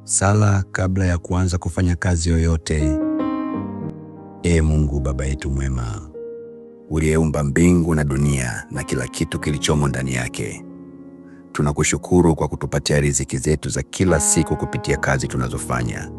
Sala kabla ya kuanza kufanya kazi yoyote. Ee Mungu Baba yetu mwema, uliyeumba mbingu na dunia na kila kitu kilichomo ndani yake, tunakushukuru kwa kutupatia riziki zetu za kila siku kupitia kazi tunazofanya,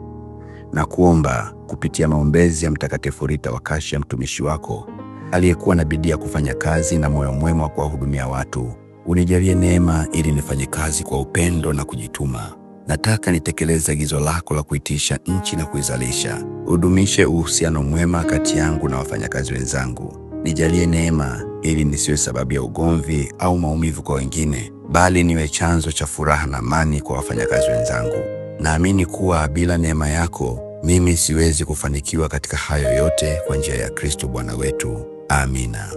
na kuomba kupitia maombezi ya Mtakatifu Rita wa Kashia, mtumishi wako aliyekuwa na bidii ya kufanya kazi na moyo mwema wa kuwahudumia watu, unijalie neema ili nifanye kazi kwa upendo na kujituma. Nataka nitekeleze agizo lako la kuitisha nchi na kuizalisha. Udumishe uhusiano mwema kati yangu na wafanyakazi wenzangu. Nijalie neema ili nisiwe sababu ya ugomvi au maumivu kwa wengine, bali niwe chanzo cha furaha na amani kwa wafanyakazi wenzangu. Naamini kuwa bila neema yako mimi siwezi kufanikiwa katika hayo yote, kwa njia ya Kristo Bwana wetu. Amina.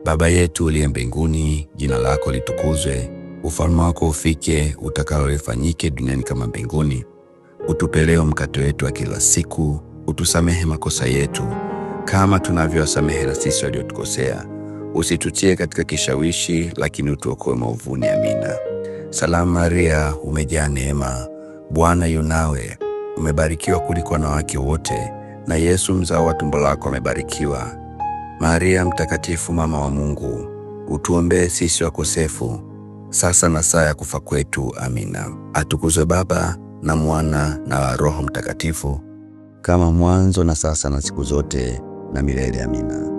Baba yetu uliye mbinguni, jina lako litukuzwe. Ufalme wako ufike, utakalo lifanyike duniani kama mbinguni. Utupe leo mkate wetu wa kila siku. Utusamehe makosa yetu kama tunavyowasamehe na sisi waliotukosea. Usitutie katika kishawishi, lakini utuokoe maovuni. Amina. Salamu Maria, umejaa neema, Bwana yu nawe. Umebarikiwa kuliko wanawake wote, na Yesu mzao wa tumbo lako amebarikiwa. Maria mtakatifu, mama wa Mungu, utuombee sisi wakosefu, sasa na saa ya kufa kwetu. Amina. Atukuzwe Baba na Mwana na Roho Mtakatifu, kama mwanzo na sasa na siku zote na milele. Amina.